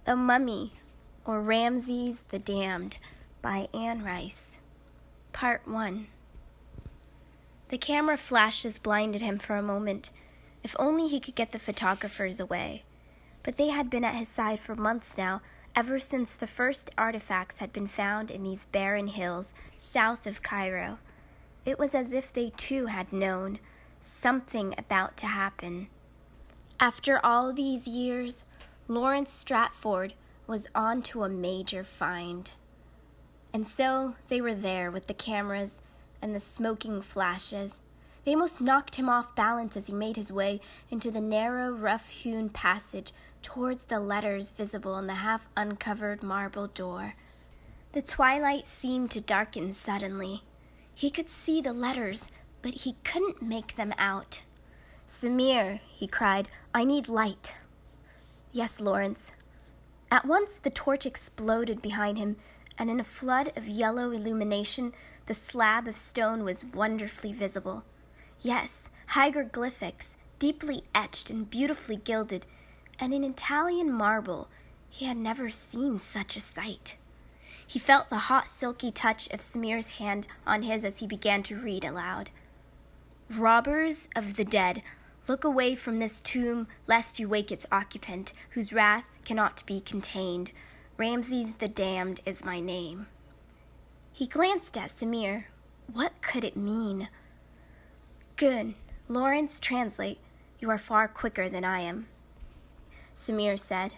The Mummy, or Ramses the Damned, by Anne Rice. Part 1. The camera flashes blinded him for a moment. If only he could get the photographers away. But they had been at his side for months now, ever since the first artifacts had been found in these barren hills south of Cairo. It was as if they too had known something about to happen. After all these years, Lawrence Stratford was on to a major find. And so they were there with the cameras and the smoking flashes. They almost knocked him off balance as he made his way into the narrow, rough-hewn passage towards the letters visible on the half-uncovered marble door. The twilight seemed to darken suddenly. He could see the letters, but he couldn't make them out. "Samir," he cried, "I need light." "Yes, Lawrence." At once the torch exploded behind him, and in a flood of yellow illumination, the slab of stone was wonderfully visible. Yes, hieroglyphics, deeply etched and beautifully gilded, and in Italian marble. He had never seen such a sight. He felt the hot, silky touch of Samir's hand on his as he began to read aloud. "Robbers of the dead, look away from this tomb, lest you wake its occupant, whose wrath cannot be contained. Ramses the Damned is my name." He glanced at Samir. What could it mean? "Good. Lawrence, translate. You are far quicker than I am." Samir said,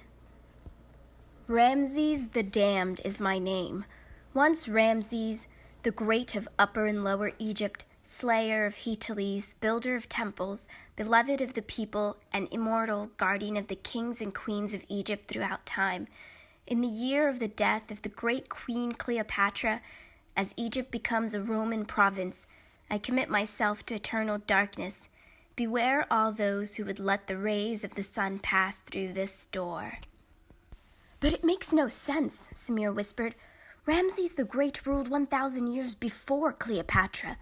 "Ramses the Damned is my name. Once Ramses, the great of Upper and Lower Egypt, slayer of Heteles, builder of temples, beloved of the people, and immortal guardian of the kings and queens of Egypt throughout time. In the year of the death of the great Queen Cleopatra, as Egypt becomes a Roman province, I commit myself to eternal darkness. Beware all those who would let the rays of the sun pass through this door." "But it makes no sense," Samir whispered. "Ramses the Great ruled 1,000 years before Cleopatra."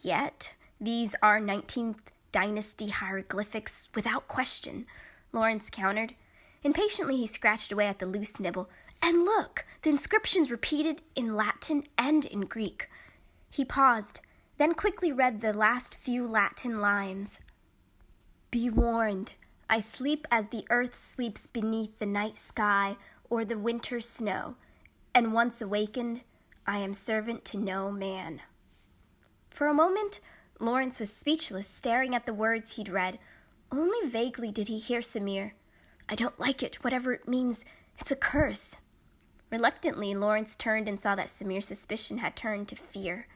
"Yet, these are 19th dynasty hieroglyphics without question," Lawrence countered. Impatiently he scratched away at the loose nibble. "And look, the inscriptions repeated in Latin and in Greek." He paused, then quickly read the last few Latin lines. "Be warned, I sleep as the earth sleeps beneath the night sky or the winter snow, and once awakened, I am servant to no man." For a moment, Lawrence was speechless, staring at the words he'd read. Only vaguely did he hear Samir. "I don't like it, whatever it means. It's a curse." Reluctantly, Lawrence turned and saw that Samir's suspicion had turned to fear.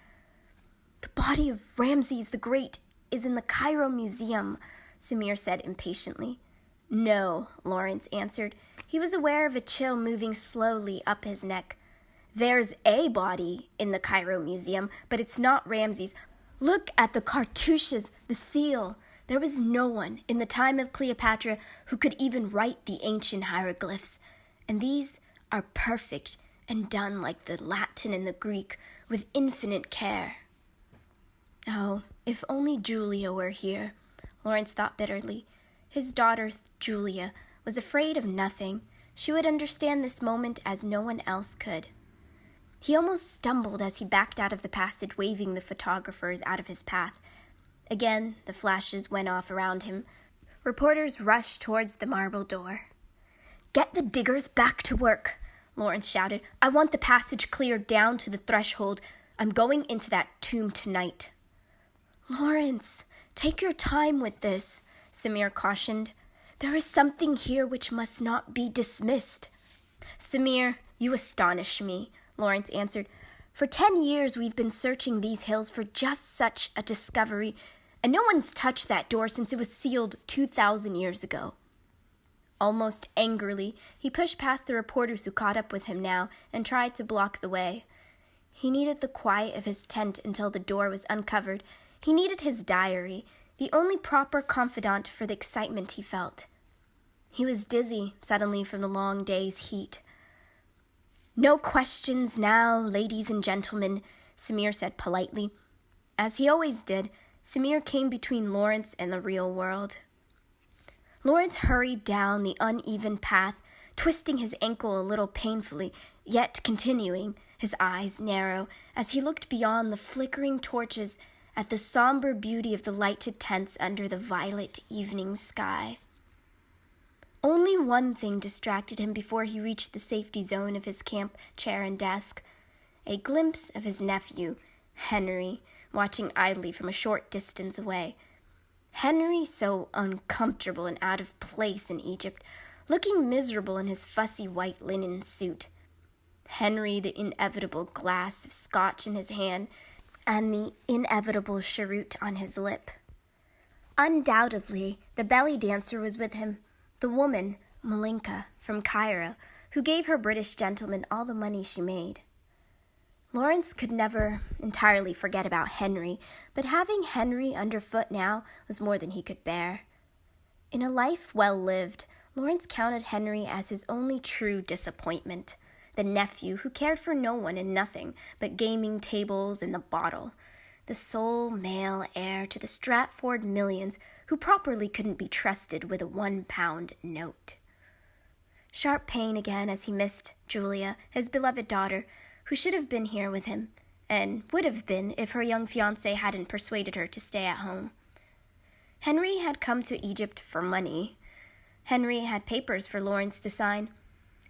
"The body of Ramses the Great is in the Cairo Museum," Samir said impatiently. "No," Lawrence answered. He was aware of a chill moving slowly up his neck. "There's a body in the Cairo Museum, but it's not Ramses. Look at the cartouches, the seal. There was no one in the time of Cleopatra who could even write the ancient hieroglyphs. And these are perfect and done like the Latin and the Greek with infinite care." Oh, if only Julia were here, Lawrence thought bitterly. His daughter, Julia, was afraid of nothing. She would understand this moment as no one else could. He almost stumbled as he backed out of the passage, waving the photographers out of his path. Again, the flashes went off around him. Reporters rushed towards the marble door. "Get the diggers back to work," Lawrence shouted. "I want the passage cleared down to the threshold. I'm going into that tomb tonight." "Lawrence, take your time with this," Samir cautioned. "There is something here which must not be dismissed." "Samir, you astonish me," Lawrence answered. "For 10 years we've been searching these hills for just such a discovery, and no one's touched that door since it was sealed 2,000 years ago." Almost angrily, he pushed past the reporters who caught up with him now and tried to block the way. He needed the quiet of his tent until the door was uncovered. He needed his diary, the only proper confidant for the excitement he felt. He was dizzy suddenly from the long day's heat. "No questions now, ladies and gentlemen," Samir said politely. As he always did, Samir came between Lawrence and the real world. Lawrence hurried down the uneven path twisting his ankle a little painfully, yet continuing, his eyes narrow, as he looked beyond the flickering torches at the somber beauty of the lighted tents under the violet evening sky. Only one thing distracted him before he reached the safety zone of his camp chair and desk: a glimpse of his nephew, Henry, watching idly from a short distance away. Henry, so uncomfortable and out of place in Egypt, looking miserable in his fussy white linen suit. Henry, the inevitable glass of scotch in his hand, and the inevitable cheroot on his lip. Undoubtedly, the belly dancer was with him, the woman, Malinka, from Cairo, who gave her British gentleman all the money she made. Lawrence could never entirely forget about Henry, but having Henry underfoot now was more than he could bear. In a life well lived, Lawrence counted Henry as his only true disappointment, the nephew who cared for no one and nothing but gaming tables and the bottle, the sole male heir to the Stratford millions who properly couldn't be trusted with a £1 note. Sharp pain again as he missed Julia, his beloved daughter, who should have been here with him, and would have been if her young fiancé hadn't persuaded her to stay at home. Henry had come to Egypt for money. Henry had papers for Lawrence to sign,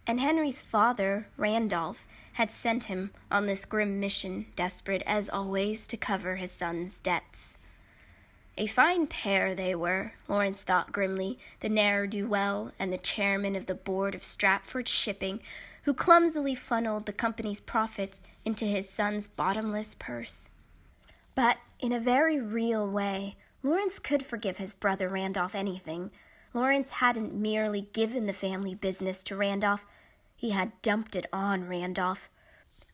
and Henry's father, Randolph, had sent him on this grim mission, desperate as always to cover his son's debts. A fine pair they were, Lawrence thought grimly, the ne'er-do-well and the chairman of the board of Stratford Shipping, who clumsily funneled the company's profits into his son's bottomless purse. But in a very real way, Lawrence could forgive his brother Randolph anything. Lawrence hadn't merely given the family business to Randolph, he had dumped it on Randolph,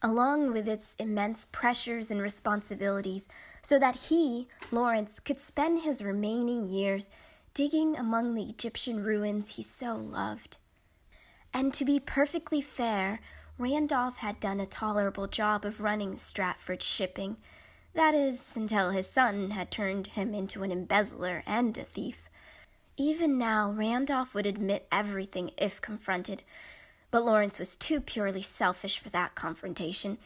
along with its immense pressures and responsibilities, so that he, Lawrence, could spend his remaining years digging among the Egyptian ruins he so loved. And to be perfectly fair, Randolph had done a tolerable job of running Stratford Shipping. That is, until his son had turned him into an embezzler and a thief. Even now, Randolph would admit everything if confronted, but Lawrence was too purely selfish for that confrontation.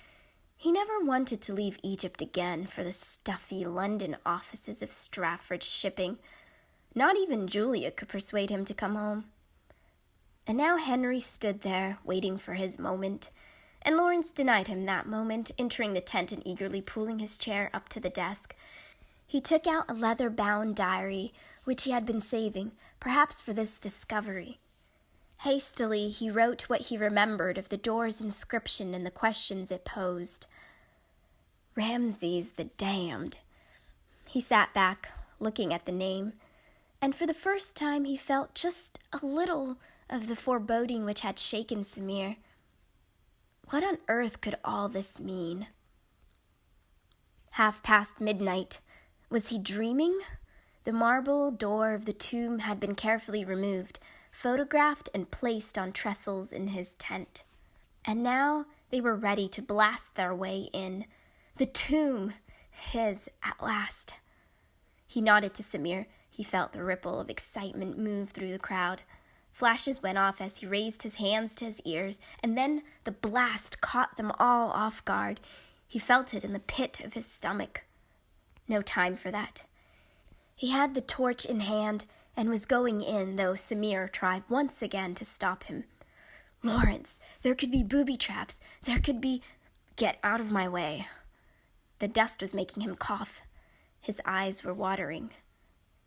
He never wanted to leave Egypt again for the stuffy London offices of Stratford Shipping. Not even Julia could persuade him to come home. And now Henry stood there, waiting for his moment, and Lawrence denied him that moment, entering the tent and eagerly pulling his chair up to the desk. He took out a leather-bound diary, which he had been saving, perhaps for this discovery. Hastily, he wrote what he remembered of the door's inscription and the questions it posed. Ramses the Damned. He sat back, looking at the name, and for the first time he felt just a little of the foreboding which had shaken Samir. What on earth could all this mean? midnight. Was he dreaming? The marble door of the tomb had been carefully removed, photographed and placed on trestles in his tent. And now they were ready to blast their way in. The tomb! His, at last. He nodded to Samir. He felt the ripple of excitement move through the crowd. Flashes went off as he raised his hands to his ears, and then the blast caught them all off guard. He felt it in the pit of his stomach. No time for that. He had the torch in hand and was going in, though Samir tried once again to stop him. Lawrence, there could be booby traps. There could be... Get out of my way. The dust was making him cough. His eyes were watering.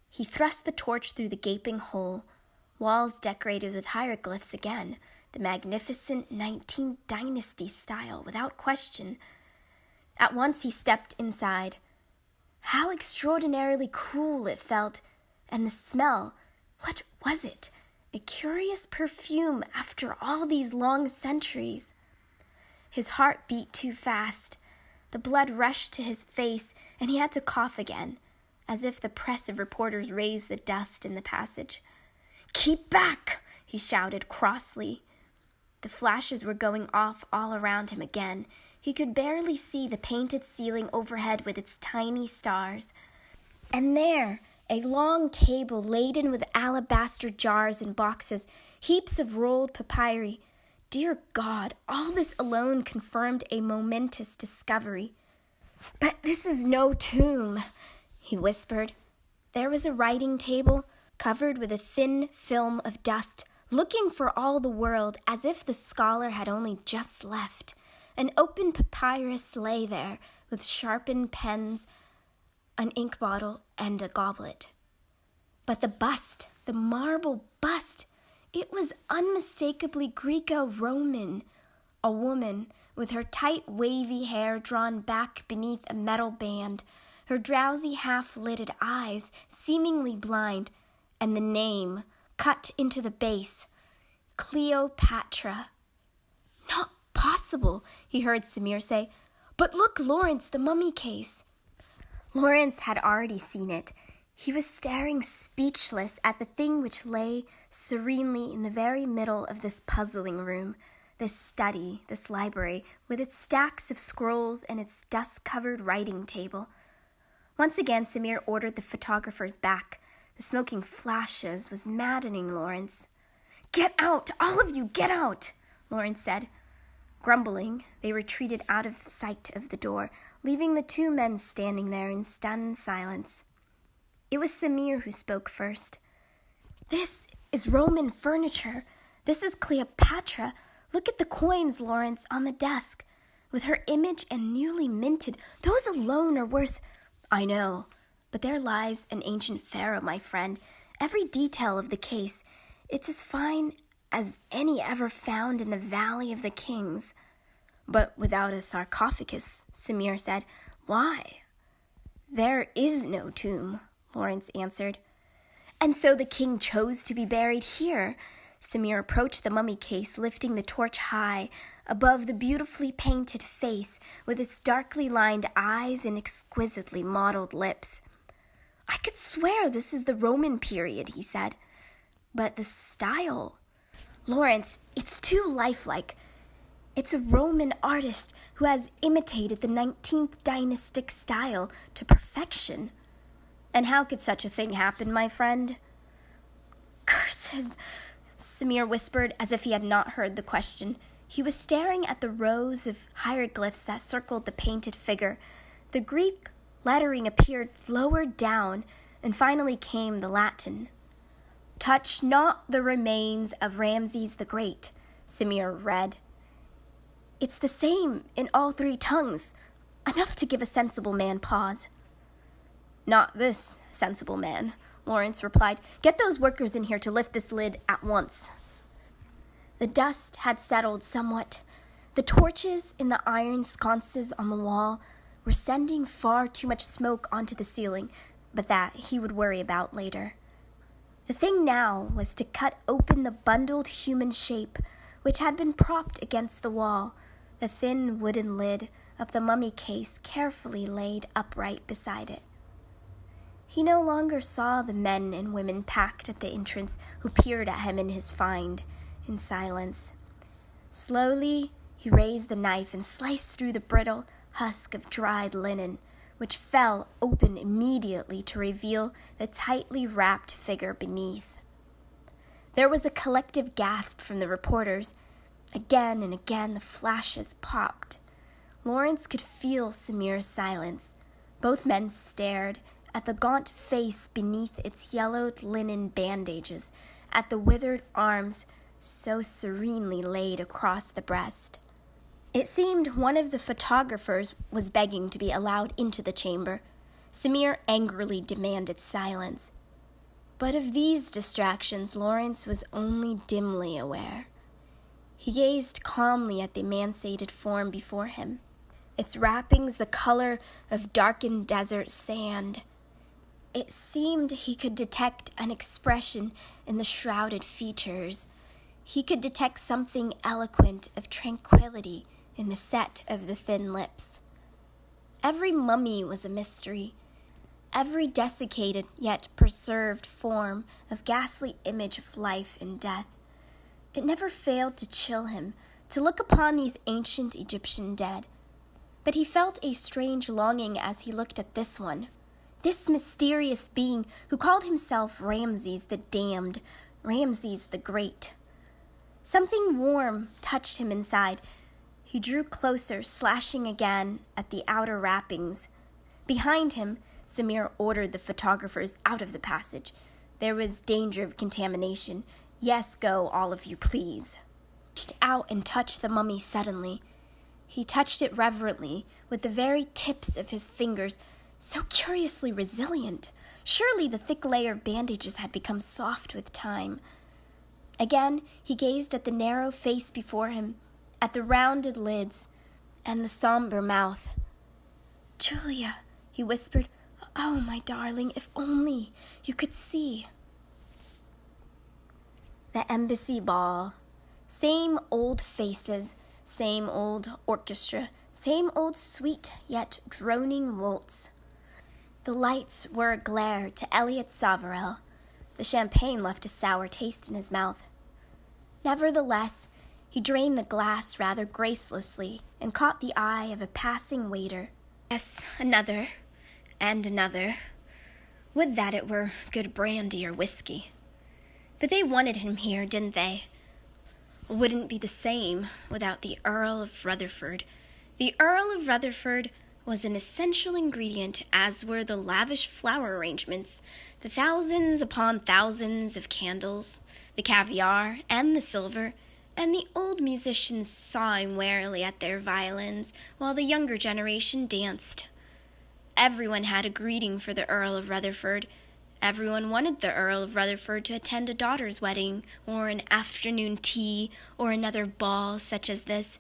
He thrust the torch through the gaping hole. Walls decorated with hieroglyphs again, the magnificent 19th dynasty style, without question. At once he stepped inside. How extraordinarily cool it felt, and the smell, what was it? A curious perfume after all these long centuries. His heart beat too fast. The blood rushed to his face, and he had to cough again, as if the press of reporters raised the dust in the passage. "Keep back!" he shouted crossly. The flashes were going off all around him again. He could barely see the painted ceiling overhead with its tiny stars. And there, a long table laden with alabaster jars and boxes, heaps of rolled papyri. Dear God, all this alone confirmed a momentous discovery. "But this is no tomb," he whispered. There was a writing table covered with a thin film of dust, looking for all the world as if the scholar had only just left. An open papyrus lay there with sharpened pens, an ink bottle, and a goblet. But the bust, the marble bust, it was unmistakably Greco-Roman. A woman with her tight wavy hair drawn back beneath a metal band, her drowsy half-lidded eyes seemingly blind, and the name cut into the base, Cleopatra. "Not possible," he heard Samir say. "But look, Lawrence, the mummy case." Lawrence had already seen it. He was staring speechless at the thing which lay serenely in the very middle of this puzzling room, this study, this library, with its stacks of scrolls and its dust-covered writing table. Once again, Samir ordered the photographers back. The smoking flashes was maddening Lawrence. "Get out! All of you, get out!" Lawrence said. Grumbling, they retreated out of sight of the door, leaving the two men standing there in stunned silence. It was Samir who spoke first. "This is Roman furniture. This is Cleopatra. Look at the coins, Lawrence, on the desk. With her image and newly minted, those alone are worth—" "I know, but there lies an ancient pharaoh, my friend. Every detail of the case, it's as fine as any ever found in the Valley of the Kings." "But without a sarcophagus," Samir said. "Why?" "There is no tomb," Lawrence answered. "And so the king chose to be buried here." Samir approached the mummy case, lifting the torch high above the beautifully painted face with its darkly lined eyes and exquisitely modeled lips. "I could swear this is the Roman period," he said. "But the style—" "Lawrence, it's too lifelike. It's a Roman artist who has imitated the 19th dynastic style to perfection." "And how could such a thing happen, my friend?" "Curses," Samir whispered as if he had not heard the question. He was staring at the rows of hieroglyphs that circled the painted figure. The Greek lettering appeared lower down, and finally came the Latin. "Touch not the remains of Ramses the Great," Samir read. "It's the same in all three tongues, enough to give a sensible man pause." "Not this sensible man," Lawrence replied. "Get those workers in here to lift this lid at once." The dust had settled somewhat. The torches in the iron sconces on the wall were sending far too much smoke onto the ceiling, but that he would worry about later. The thing now was to cut open the bundled human shape which had been propped against the wall, the thin wooden lid of the mummy case carefully laid upright beside it. He no longer saw the men and women packed at the entrance who peered at him and his find in silence. Slowly, he raised the knife and sliced through the brittle husk of dried linen, which fell open immediately to reveal the tightly wrapped figure beneath. There was a collective gasp from the reporters. Again and again the flashes popped. Lawrence could feel Samir's silence. Both men stared at the gaunt face beneath its yellowed linen bandages, at the withered arms so serenely laid across the breast. It seemed one of the photographers was begging to be allowed into the chamber. Samir angrily demanded silence. But of these distractions Lawrence was only dimly aware. He gazed calmly at the emaciated form before him, its wrappings the color of darkened desert sand. It seemed he could detect an expression in the shrouded features. He could detect something eloquent of tranquility in the set of the thin lips. Every mummy was a mystery. Every desiccated yet preserved form of ghastly image of life and death. It never failed to chill him to look upon these ancient Egyptian dead. But he felt a strange longing as he looked at this one. This mysterious being who called himself Ramses the Damned, Ramses the Great. Something warm touched him inside. He drew closer, slashing again at the outer wrappings. Behind him, Samir ordered the photographers out of the passage. There was danger of contamination. Yes, go, all of you, please. He reached out and touched the mummy suddenly. He touched it reverently, with the very tips of his fingers, so curiously resilient. Surely the thick layer of bandages had become soft with time. Again, he gazed at the narrow face before him, at the rounded lids, and the somber mouth. "Julia," he whispered, "oh, my darling, if only you could see." The embassy ball. Same old faces, same old orchestra, same old sweet yet droning waltz. The lights were a glare to Elliot Savarel. The champagne left a sour taste in his mouth. Nevertheless, he drained the glass rather gracelessly and caught the eye of a passing waiter. Yes, another, and another. Would that it were good brandy or whiskey. But they wanted him here, didn't they? Wouldn't be the same without the Earl of Rutherford. The Earl of Rutherford was an essential ingredient, as were the lavish flower arrangements, the thousands upon thousands of candles, the caviar and the silver, and the old musicians sawing warily at their violins while the younger generation danced. Everyone had a greeting for the Earl of Rutherford. Everyone wanted the Earl of Rutherford to attend a daughter's wedding, or an afternoon tea, or another ball such as this.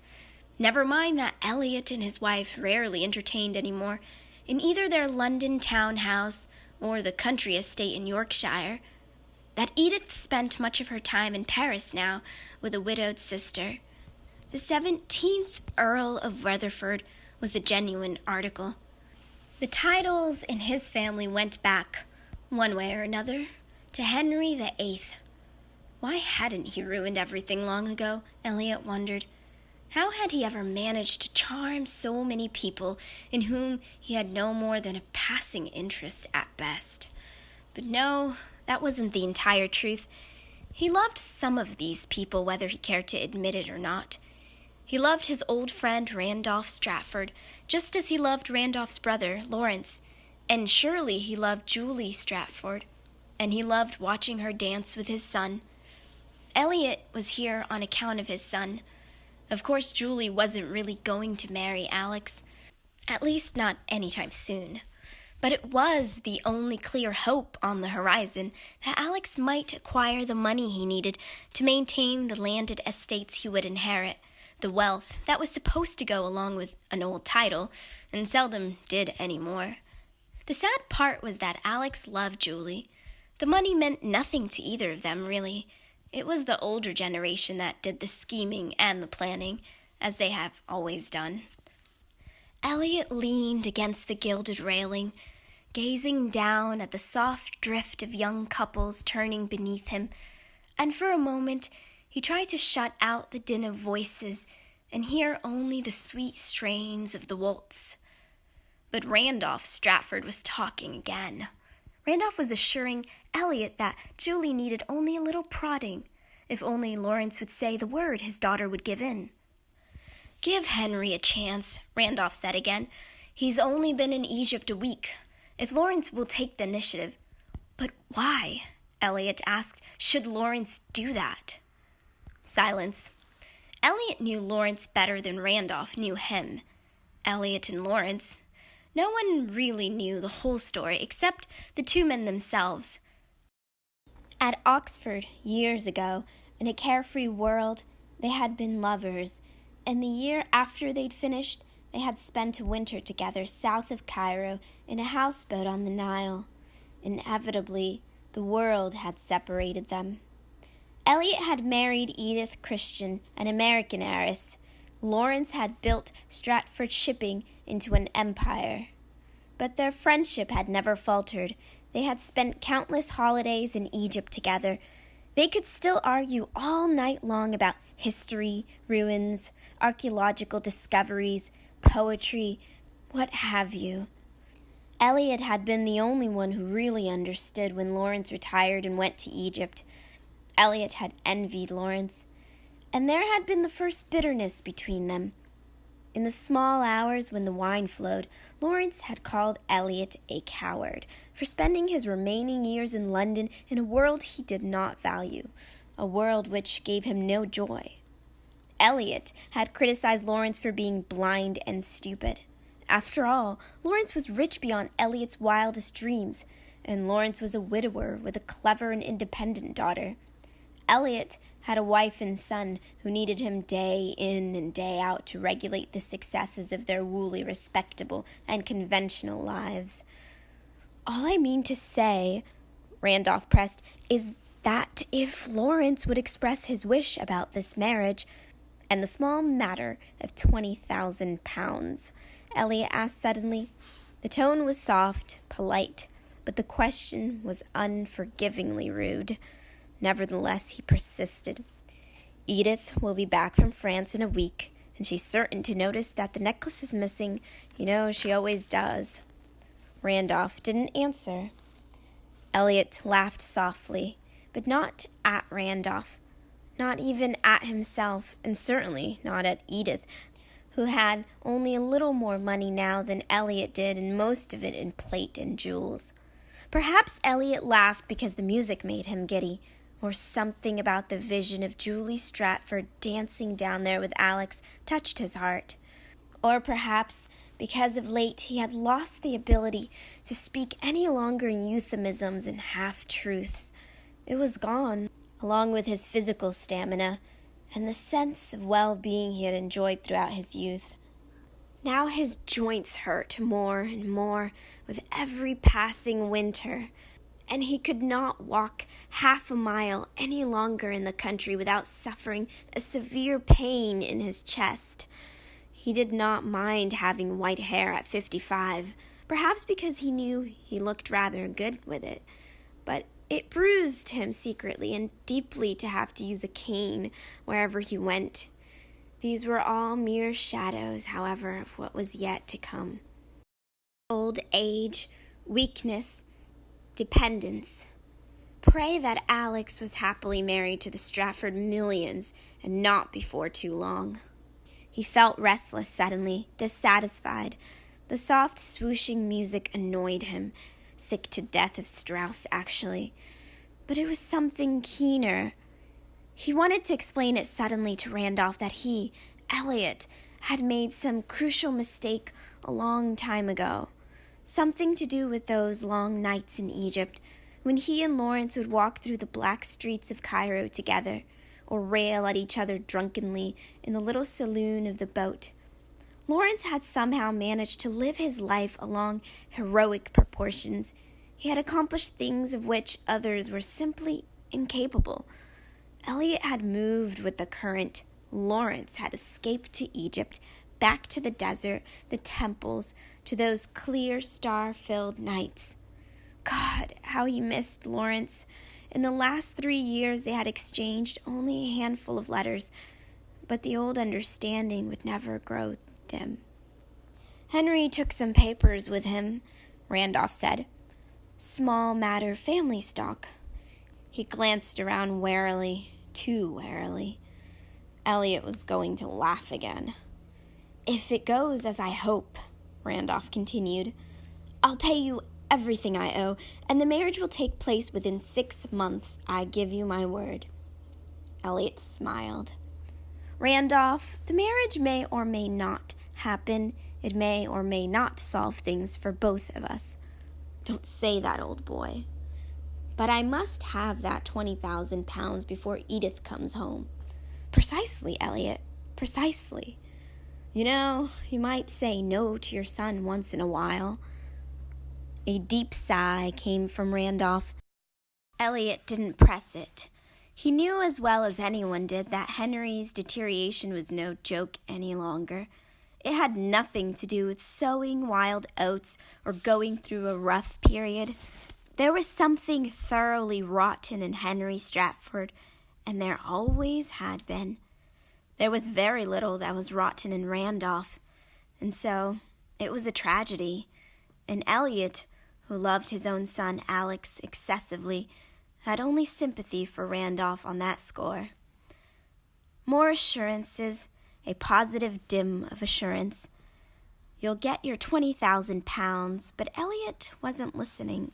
Never mind that Elliot and his wife rarely entertained any more, in either their London townhouse or the country estate in Yorkshire. That Edith spent much of her time in Paris now with a widowed sister. The 17th Earl of Rutherford was a genuine article. The titles in his family went back, one way or another, to Henry VIII. Why hadn't he ruined everything long ago? Elliot wondered. How had he ever managed to charm so many people in whom he had no more than a passing interest at best? But no, that wasn't the entire truth. He loved some of these people, whether he cared to admit it or not. He loved his old friend Randolph Stratford, just as he loved Randolph's brother, Lawrence, and surely he loved Julie Stratford, and he loved watching her dance with his son. Elliot was here on account of his son. Of course, Julie wasn't really going to marry Alex, at least not anytime soon. But it was the only clear hope on the horizon that Alex might acquire the money he needed to maintain the landed estates he would inherit, the wealth that was supposed to go along with an old title, and seldom did any more. The sad part was that Alex loved Julie. The money meant nothing to either of them, really. It was the older generation that did the scheming and the planning, as they have always done. Elliot leaned against the gilded railing, gazing down at the soft drift of young couples turning beneath him, and for a moment he tried to shut out the din of voices and hear only the sweet strains of the waltz. But Randolph Stratford was talking again. Randolph was assuring Elliot that Julie needed only a little prodding. If only Lawrence would say the word, his daughter would give in. "Give Henry a chance," Randolph said again. "He's only been in Egypt a week. If Lawrence will take the initiative." "But why," Elliot asked, "should Lawrence do that?" Silence. Elliot knew Lawrence better than Randolph knew him. Elliot and Lawrence. No one really knew the whole story except the two men themselves. At Oxford, years ago, in a carefree world, they had been lovers, and the year after they'd finished, they had spent a winter together south of Cairo in a houseboat on the Nile. Inevitably, the world had separated them. Elliot had married Edith Christian, an American heiress. Lawrence had built Stratford Shipping into an empire. But their friendship had never faltered. They had spent countless holidays in Egypt together. They could still argue all night long about history, ruins, archaeological discoveries, poetry, what have you. Elliot had been the only one who really understood when Lawrence retired and went to Egypt. Elliot had envied Lawrence, and there had been the first bitterness between them. In the small hours when the wine flowed, Lawrence had called Elliot a coward for spending his remaining years in London in a world he did not value, a world which gave him no joy. Elliot had criticized Lawrence for being blind and stupid. After all, Lawrence was rich beyond Elliot's wildest dreams, and Lawrence was a widower with a clever and independent daughter. Elliot had a wife and son who needed him day in and day out to regulate the successes of their wholly respectable and conventional lives. All I mean to say, Randolph pressed, is that if Lawrence would express his wish about this marriage, and the small matter of 20,000 pounds, Elliot asked suddenly. The tone was soft, polite, but the question was unforgivingly rude. Nevertheless, he persisted. Edith will be back from France in a week, and she's certain to notice that the necklace is missing. You know, she always does. Randolph didn't answer. Elliot laughed softly, but not at Randolph, not even at himself, and certainly not at Edith, who had only a little more money now than Elliot did, and most of it in plate and jewels. Perhaps Elliot laughed because the music made him giddy, or something about the vision of Julie Stratford dancing down there with Alex touched his heart. Or perhaps because of late he had lost the ability to speak any longer in euphemisms and half-truths. It was gone, along with his physical stamina and the sense of well-being he had enjoyed throughout his youth. Now his joints hurt more and more with every passing winter, and he could not walk half a mile any longer in the country without suffering a severe pain in his chest. He did not mind having white hair at 55, perhaps because he knew he looked rather good with it, but it bruised him secretly and deeply to have to use a cane wherever he went. These were all mere shadows, however, of what was yet to come. Old age, weakness, dependence. Pray that Alex was happily married to the Stratford millions, and not before too long. He felt restless suddenly, dissatisfied. The soft swooshing music annoyed him, sick to death of Strauss, actually. But it was something keener. He wanted to explain it suddenly to Randolph that he, Elliot, had made some crucial mistake a long time ago. Something to do with those long nights in Egypt, when he and Lawrence would walk through the black streets of Cairo together, or rail at each other drunkenly in the little saloon of the boat. Lawrence had somehow managed to live his life along heroic proportions. He had accomplished things of which others were simply incapable. Elliot had moved with the current. Lawrence had escaped to Egypt, back to the desert, the temples, to those clear, star-filled nights. God, how he missed Lawrence. In the last 3 years they had exchanged only a handful of letters, but the old understanding would never grow dim. Henry took some papers with him, Randolph said. Small matter family stock. He glanced around warily, too warily. Elliot was going to laugh again. If it goes as I hope, Randolph continued, I'll pay you everything I owe, and the marriage will take place within 6 months. I give you my word. Elliot smiled. Randolph, the marriage may or may not happen. It may or may not solve things for both of us. Don't say that, old boy. But I must have that 20,000 pounds before Edith comes home. Precisely, Elliot, precisely. You know, you might say no to your son once in a while. A deep sigh came from Randolph. Elliot didn't press it. He knew as well as anyone did that Henry's deterioration was no joke any longer. It had nothing to do with sowing wild oats or going through a rough period. There was something thoroughly rotten in Henry Stratford, and there always had been. There was very little that was rotten in Randolph, and so it was a tragedy. and Elliot, who loved his own son Alex excessively, had only sympathy for Randolph on that score. More assurances, a positive dim of assurance. You'll get your 20,000 pounds, but Elliot wasn't listening.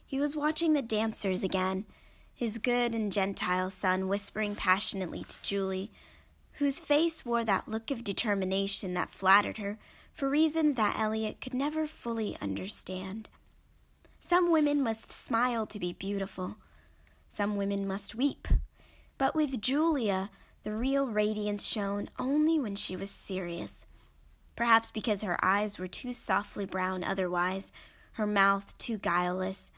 He was watching the dancers again, his good and gentile son whispering passionately to Julie, whose face wore that look of determination that flattered her for reasons that Elliot could never fully understand. Some women must smile to be beautiful. Some women must weep. But with Julia, the real radiance shone only when she was serious. Perhaps because her eyes were too softly brown otherwise, her mouth too guileless,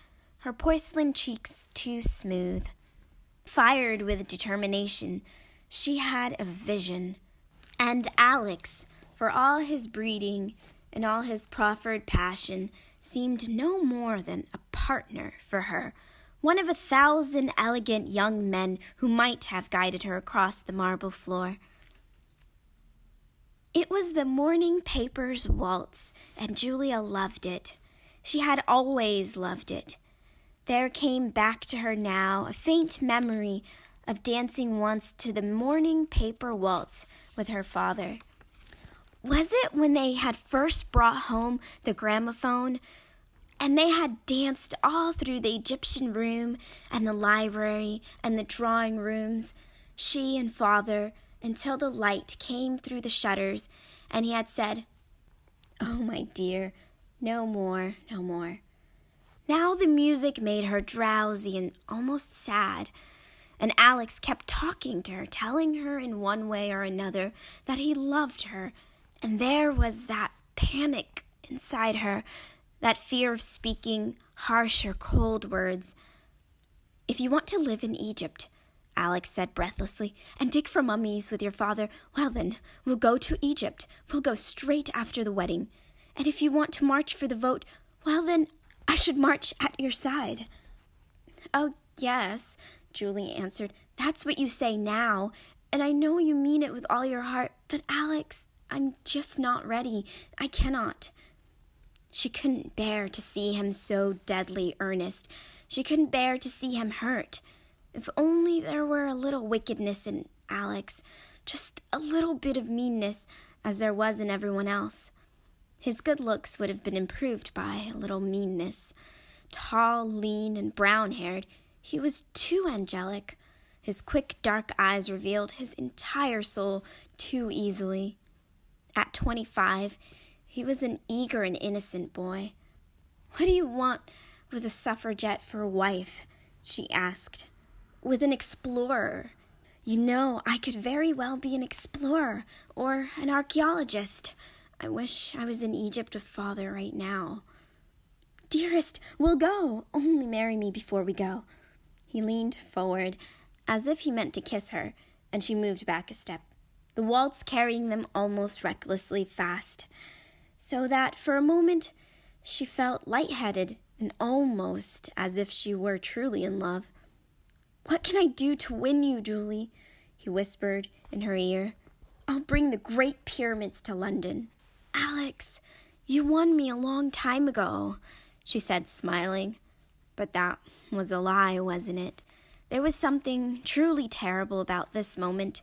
her porcelain cheeks too smooth. Fired with determination, she had a vision. And Alex, for all his breeding and all his proffered passion, seemed no more than a partner for her, one of 1,000 elegant young men who might have guided her across the marble floor. It was the morning paper's waltz, and Julia loved it. She had always loved it. There came back to her now a faint memory of dancing once to the morning paper waltz with her father. Was it when they had first brought home the gramophone, and they had danced all through the Egyptian room and the library and the drawing rooms, she and father, until the light came through the shutters, and he had said, "Oh, my dear, no more, no more." Now the music made her drowsy and almost sad, and Alex kept talking to her, telling her in one way or another that he loved her, and there was that panic inside her, that fear of speaking harsh or cold words. "If you want to live in Egypt," Alex said breathlessly, "and dig for mummies with your father, well then, we'll go to Egypt. We'll go straight after the wedding. And if you want to march for the vote, well then, I should march at your side." "Oh, yes," Julie answered. "That's what you say now, and I know you mean it with all your heart, but Alex, I'm just not ready. I cannot." She couldn't bear to see him so deadly earnest. She couldn't bear to see him hurt. If only there were a little wickedness in Alex, just a little bit of meanness, as there was in everyone else. His good looks would have been improved by a little meanness. Tall, lean, and brown-haired, he was too angelic. His quick, dark eyes revealed his entire soul too easily. At 25, he was an eager and innocent boy. "What do you want with a suffragette for a wife?" she asked. "With an explorer. You know, I could very well be an explorer or an archaeologist. I wish I was in Egypt with father right now." "Dearest, we'll go. Only marry me before we go." He leaned forward as if he meant to kiss her, and she moved back a step, the waltz carrying them almost recklessly fast, so that for a moment she felt lightheaded and almost as if she were truly in love. "What can I do to win you, Julie?" he whispered in her ear. "I'll bring the great pyramids to London." "Alex, you won me a long time ago," she said, smiling. But that was a lie, wasn't it? There was something truly terrible about this moment,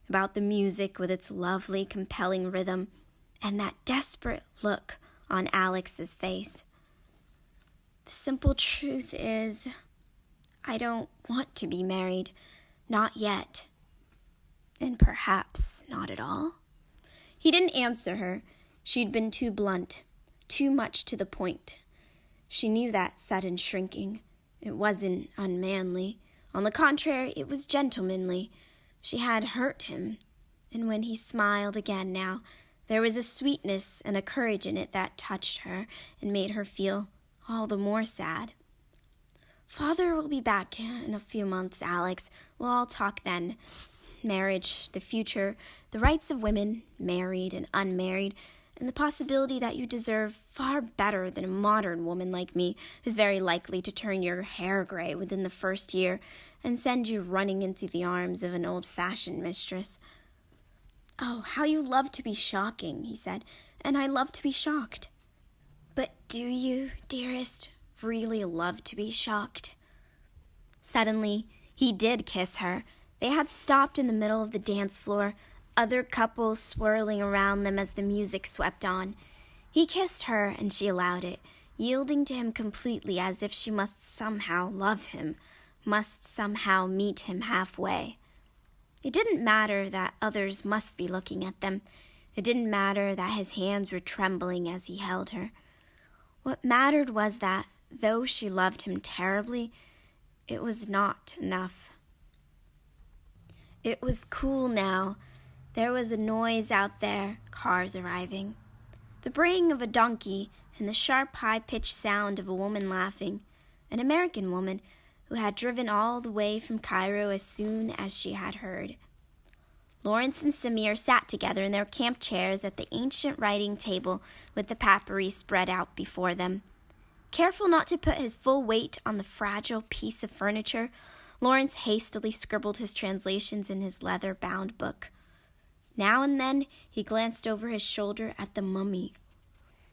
about the music with its lovely, compelling rhythm, and that desperate look on Alex's face. "The simple truth is, I don't want to be married, not yet, and perhaps not at all." He didn't answer her. She'd been too blunt, too much to the point. She knew that sudden shrinking. It wasn't unmanly. On the contrary, it was gentlemanly. She had hurt him, and when he smiled again now, there was a sweetness and a courage in it that touched her and made her feel all the more sad. "Father will be back in a few months, Alex. We'll all talk then. Marriage, the future, the rights of women, married and unmarried, and the possibility that you deserve far better than a modern woman like me is very likely to turn your hair gray within the first year and send you running into the arms of an old-fashioned mistress." "Oh, how you love to be shocking," he said, "and I love to be shocked." "But Do you, dearest, really love to be shocked? Suddenly, he did kiss her. They had stopped in the middle of the dance floor, other couples swirling around them as the music swept on. He kissed her, and she allowed it, yielding to him completely as if she must somehow love him, must somehow meet him halfway. It didn't matter that others must be looking at them. It didn't matter that his hands were trembling as he held her. What mattered was that, though she loved him terribly, it was not enough. It was cool now. There was a noise out there, cars arriving. The braying of a donkey and the sharp, high-pitched sound of a woman laughing, an American woman who had driven all the way from Cairo as soon as she had heard. Lawrence and Samir sat together in their camp chairs at the ancient writing table with the papyri spread out before them. Careful not to put his full weight on the fragile piece of furniture, Lawrence hastily scribbled his translations in his leather-bound book. Now and then he glanced over his shoulder at the mummy,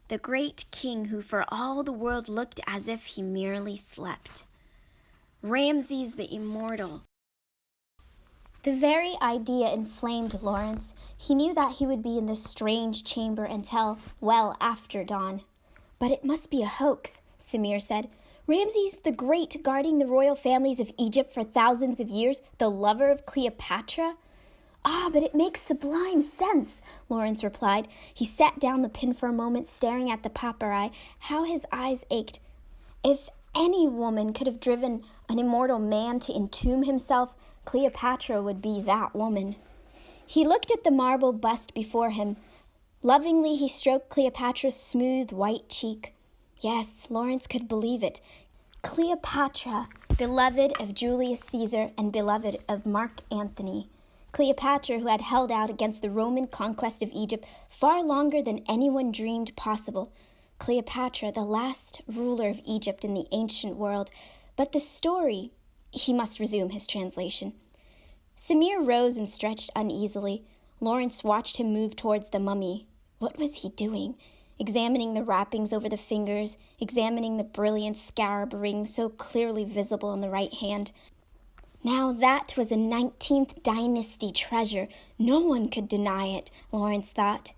the great king who for all the world looked as if he merely slept. Ramses the Immortal. The very idea inflamed Lawrence. He knew that he would be in this strange chamber until well after dawn. But it must be a hoax, Samir said. Ramses the Great, guarding the royal families of Egypt for thousands of years, the lover of Cleopatra? Ah, but it makes sublime sense, Lawrence replied. He set down the pen for a moment, staring at the papyri. How his eyes ached. If any woman could have driven an immortal man to entomb himself, Cleopatra would be that woman. He looked at the marble bust before him. Lovingly, he stroked Cleopatra's smooth white cheek. Yes, Lawrence could believe it. Cleopatra, beloved of Julius Caesar and beloved of Mark Antony. Cleopatra, who had held out against the Roman conquest of Egypt far longer than anyone dreamed possible. Cleopatra, the last ruler of Egypt in the ancient world. But the story... He must resume his translation. Samir rose and stretched uneasily. Lawrence watched him move towards the mummy. What was he doing? Examining the wrappings over the fingers, examining the brilliant scarab ring so clearly visible on the right hand. Now that was a 19th dynasty treasure. No one could deny it, Lawrence thought.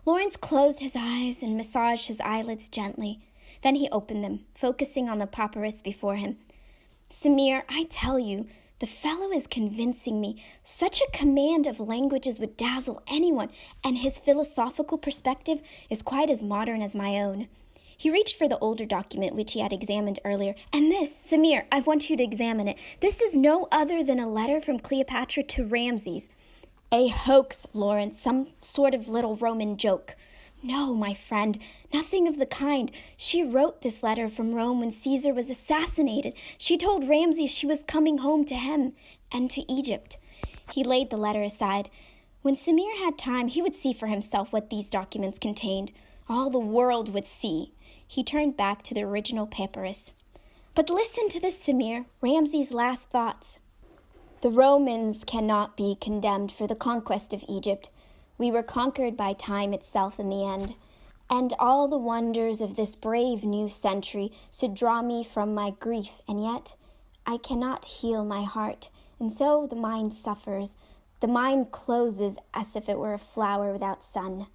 Lawrence closed his eyes and massaged his eyelids gently. Then he opened them, focusing on the papyrus before him. Samir, I tell you, the fellow is convincing me. Such a command of languages would dazzle anyone, and his philosophical perspective is quite as modern as my own. He reached for the older document which he had examined earlier. And this, Samir, I want you to examine it. This is no other than a letter from Cleopatra to Ramses. A hoax, Lawrence, some sort of little Roman joke. No, my friend, nothing of the kind. She wrote this letter from Rome when Caesar was assassinated. She told Ramses she was coming home to him and to Egypt. He laid the letter aside. When Samir had time, he would see for himself what these documents contained. All the world would see. He turned back to the original papyrus. But listen to this, Samir, Ramses' last thoughts. The Romans cannot be condemned for the conquest of Egypt. We were conquered by time itself in the end, and all the wonders of this brave new century should draw me from my grief, and yet I cannot heal my heart, and so the mind suffers. The mind closes as if it were a flower without sun.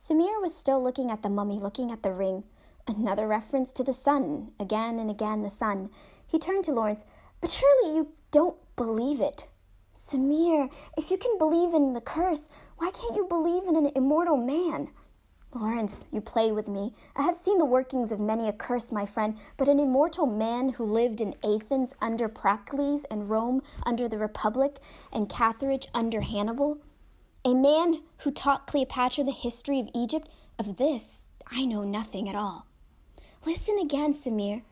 Samir was still looking at the mummy, looking at the ring. Another reference to the sun, again and again the sun. He turned to Lawrence. But surely you don't believe it. Samir, if you can believe in the curse, why can't you believe in an immortal man? Lawrence, you play with me. I have seen the workings of many a curse, my friend, but an immortal man who lived in Athens under Pericles and Rome under the Republic and Carthage under Hannibal? A man who taught Cleopatra the history of Egypt? Of this, I know nothing at all. Listen again, Samir.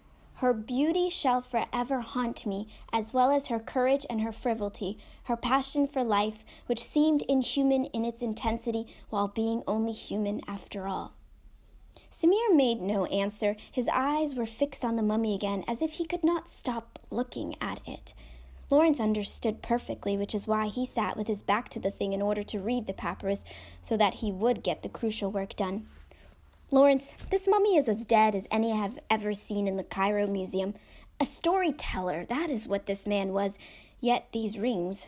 Her beauty shall forever haunt me, as well as her courage and her frivolity, her passion for life, which seemed inhuman in its intensity while being only human after all. Samir made no answer. His eyes were fixed on the mummy again, as if he could not stop looking at it. Lawrence understood perfectly, which is why he sat with his back to the thing in order to read the papyrus, so that he would get the crucial work done. Lawrence, this mummy is as dead as any I have ever seen in the Cairo Museum. A storyteller, that is what this man was. Yet these rings.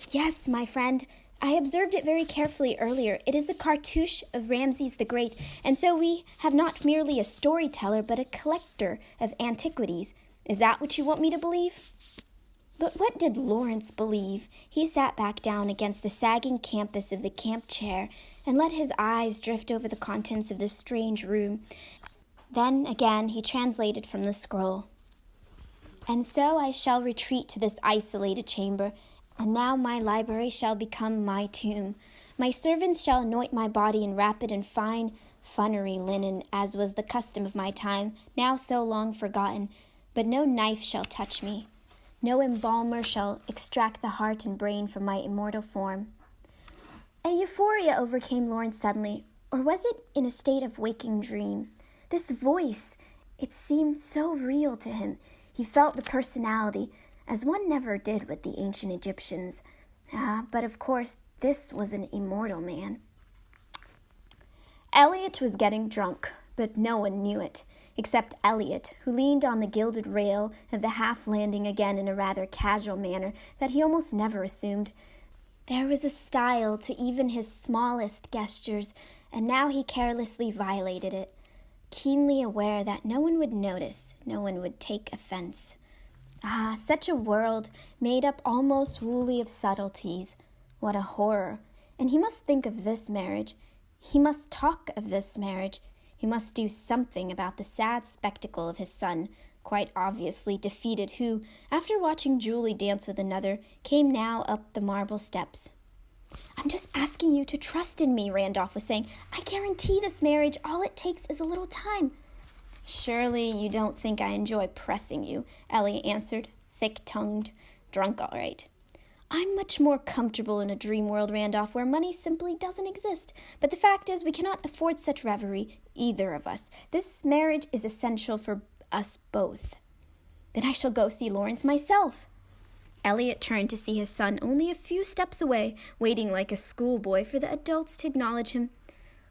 Yes, my friend, I observed it very carefully earlier. It is the cartouche of Ramses the Great, and so we have not merely a storyteller, but a collector of antiquities. Is that what you want me to believe? But what did Lawrence believe? He sat back down against the sagging canvas of the camp chair and let his eyes drift over the contents of this strange room. Then again he translated from the scroll. And so I shall retreat to this isolated chamber, and now my library shall become my tomb. My servants shall anoint my body and wrap it in fine funnery linen, as was the custom of my time, now so long forgotten. But no knife shall touch me. No embalmer shall extract the heart and brain from my immortal form. A euphoria overcame Lawrence suddenly, or was it in a state of waking dream? This voice, it seemed so real to him. He felt the personality, as one never did with the ancient Egyptians. But of course, this was an immortal man. Elliot was getting drunk, but no one knew it, except Elliot, who leaned on the gilded rail of the half-landing again in a rather casual manner that he almost never assumed. There was a style to even his smallest gestures, and now he carelessly violated it, keenly aware that no one would notice, no one would take offense. Such a world, made up almost wholly of subtleties. What a horror. And he must think of this marriage. He must talk of this marriage. He must do something about the sad spectacle of his son, quite obviously defeated, who, after watching Julie dance with another, came now up the marble steps. I'm just asking you to trust in me, Randolph was saying. I guarantee this marriage. All it takes is a little time. Surely you don't think I enjoy pressing you, Elliot answered, thick-tongued, drunk all right. I'm much more comfortable in a dream world, Randolph, where money simply doesn't exist. But the fact is we cannot afford such reverie, either of us. This marriage is essential for us both. Then I shall go see Lawrence myself. Elliot turned to see his son only a few steps away, waiting like a schoolboy for the adults to acknowledge him.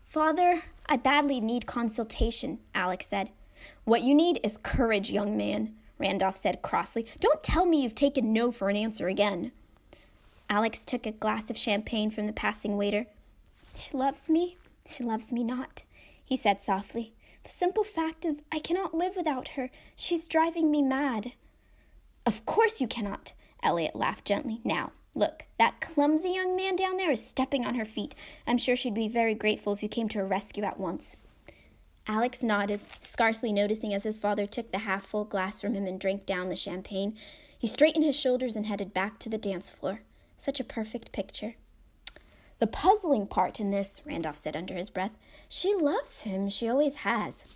Father, I badly need consultation, Alex said. What you need is courage, young man, Randolph said crossly. Don't tell me you've taken no for an answer again. Alex took a glass of champagne from the passing waiter. She loves me not, he said softly. The simple fact is I cannot live without her. She's driving me mad. Of course you cannot, Elliot laughed gently. Now, look, that clumsy young man down there is stepping on her feet. I'm sure she'd be very grateful if you came to her rescue at once. Alex nodded, scarcely noticing as his father took the half-full glass from him and drank down the champagne. He straightened his shoulders and headed back to the dance floor. Such a perfect picture. The puzzling part in this, Randolph said under his breath, she loves him, she always has.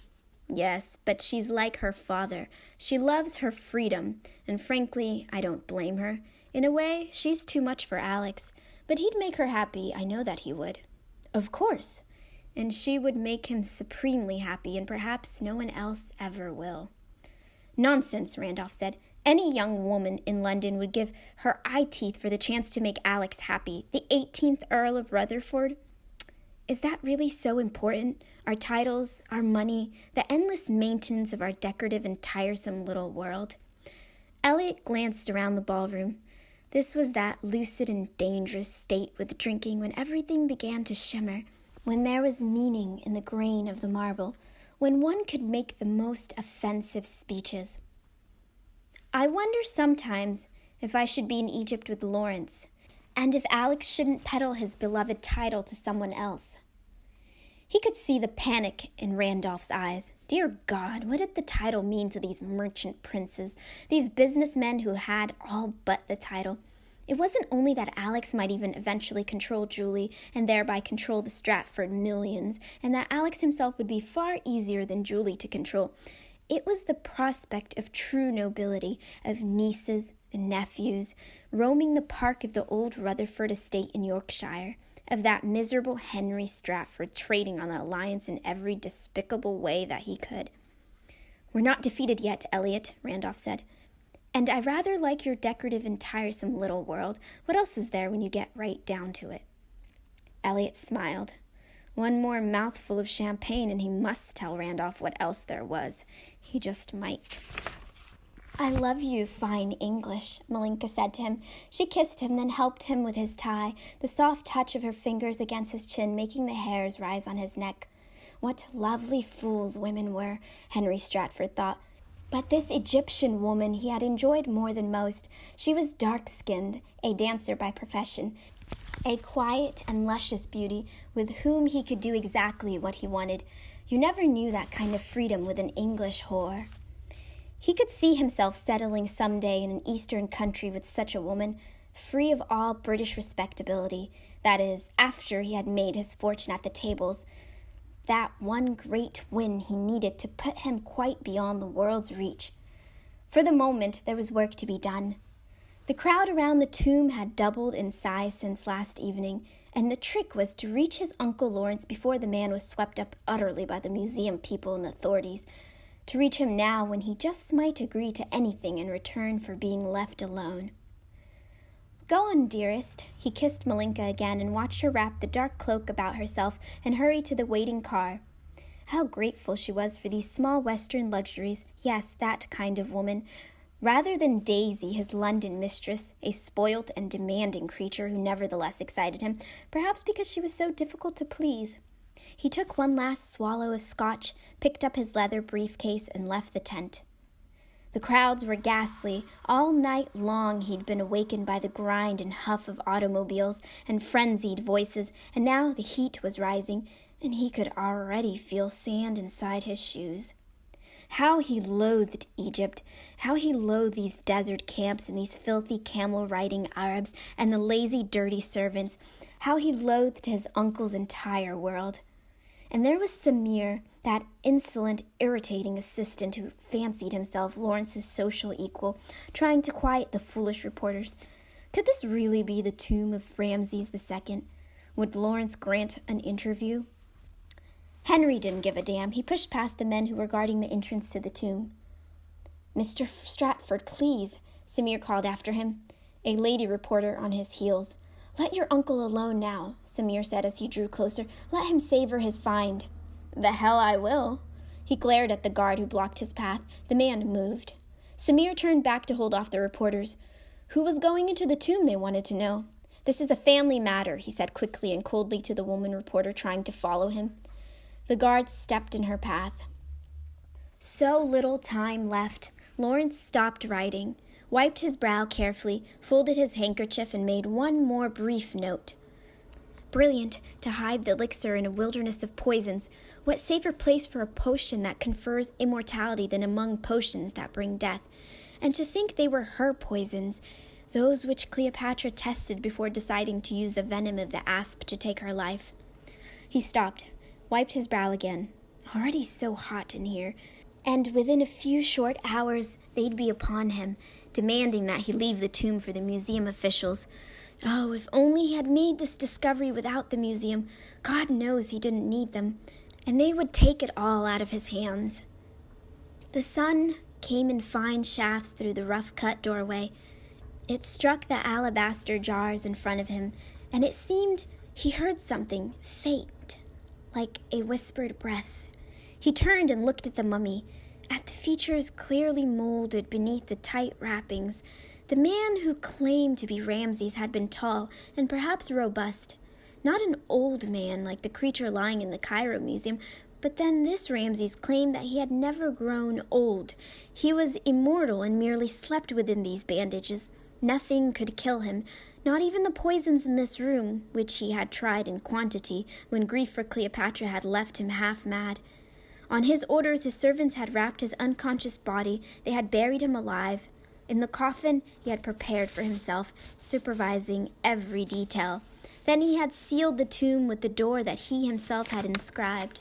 Yes, but she's like her father. She loves her freedom, and frankly, I don't blame her. In a way, she's too much for Alex, but he'd make her happy, I know that he would. Of course. And she would make him supremely happy, and perhaps no one else ever will. Nonsense, Randolph said. Any young woman in London would give her eye teeth for the chance to make Alex happy. The 18th Earl of Rutherford? Is that really so important? Our titles, our money, the endless maintenance of our decorative and tiresome little world? Elliot glanced around the ballroom. This was that lucid and dangerous state with drinking when everything began to shimmer, when there was meaning in the grain of the marble, when one could make the most offensive speeches. I wonder sometimes if I should be in Egypt with Lawrence, and if Alex shouldn't peddle his beloved title to someone else. He could see the panic in Randolph's eyes. Dear God, what did the title mean to these merchant princes, these businessmen who had all but the title? It wasn't only that Alex might even eventually control Julie and thereby control the Stratford millions, and that Alex himself would be far easier than Julie to control. It was the prospect of true nobility, of nieces and nephews, roaming the park of the old Rutherford estate in Yorkshire, of that miserable Henry Stratford trading on the alliance in every despicable way that he could. We're not defeated yet, Elliot, Randolph said. And I rather like your decorative and tiresome little world. What else is there when you get right down to it? Elliot smiled. One more mouthful of champagne and he must tell Randolph what else there was. He just might. "I love you, fine English," Malinka said to him. She kissed him, then helped him with his tie, the soft touch of her fingers against his chin making the hairs rise on his neck. What lovely fools women were, Henry Stratford thought. But this Egyptian woman he had enjoyed more than most. She was dark-skinned, a dancer by profession, a quiet and luscious beauty with whom he could do exactly what he wanted. You never knew that kind of freedom with an English whore. He could see himself settling someday in an eastern country with such a woman, free of all British respectability, that is, after he had made his fortune at the tables, that one great win he needed to put him quite beyond the world's reach. For the moment, there was work to be done. The crowd around the tomb had doubled in size since last evening, and the trick was to reach his Uncle Lawrence before the man was swept up utterly by the museum people and the authorities, to reach him now when he just might agree to anything in return for being left alone. "Go on, dearest." He kissed Malinka again and watched her wrap the dark cloak about herself and hurry to the waiting car. How grateful she was for these small Western luxuries, yes, that kind of woman, rather than Daisy, his London mistress, a spoilt and demanding creature who nevertheless excited him, perhaps because she was so difficult to please. He took one last swallow of scotch, picked up his leather briefcase, and left the tent. The crowds were ghastly. All night long he'd been awakened by the grind and huff of automobiles and frenzied voices, and now the heat was rising, and he could already feel sand inside his shoes. How he loathed Egypt, how he loathed these desert camps and these filthy camel-riding Arabs and the lazy, dirty servants, how he loathed his uncle's entire world. And there was Samir, that insolent, irritating assistant who fancied himself Lawrence's social equal, trying to quiet the foolish reporters. Could this really be the tomb of Ramses II? Would Lawrence grant an interview? Henry didn't give a damn. He pushed past the men who were guarding the entrance to the tomb. "Mr. Stratford, please," Samir called after him, a lady reporter on his heels. "Let your uncle alone now," Samir said as he drew closer. "Let him savor his find." "The hell I will." He glared at the guard who blocked his path. The man moved. Samir turned back to hold off the reporters. Who was going into the tomb, they wanted to know. "This is a family matter," he said quickly and coldly to the woman reporter trying to follow him. The guard stepped in her path. So little time left. Lawrence stopped writing, wiped his brow carefully, folded his handkerchief, and made one more brief note. Brilliant, to hide the elixir in a wilderness of poisons. What safer place for a potion that confers immortality than among potions that bring death? And to think they were her poisons, those which Cleopatra tested before deciding to use the venom of the asp to take her life. He stopped, wiped his brow again. Already so hot in here. And within a few short hours, they'd be upon him, demanding that he leave the tomb for the museum officials. Oh, if only he had made this discovery without the museum. God knows he didn't need them. And they would take it all out of his hands. The sun came in fine shafts through the rough-cut doorway. It struck the alabaster jars in front of him, and it seemed he heard something faint, like a whispered breath. He turned and looked at the mummy, at the features clearly molded beneath the tight wrappings. The man who claimed to be Ramses had been tall and perhaps robust. Not an old man like the creature lying in the Cairo Museum, but then this Ramses claimed that he had never grown old. He was immortal and merely slept within these bandages. Nothing could kill him, not even the poisons in this room, which he had tried in quantity when grief for Cleopatra had left him half mad. On his orders, his servants had wrapped his unconscious body. They had buried him alive. In the coffin, he had prepared for himself, supervising every detail. Then he had sealed the tomb with the door that he himself had inscribed.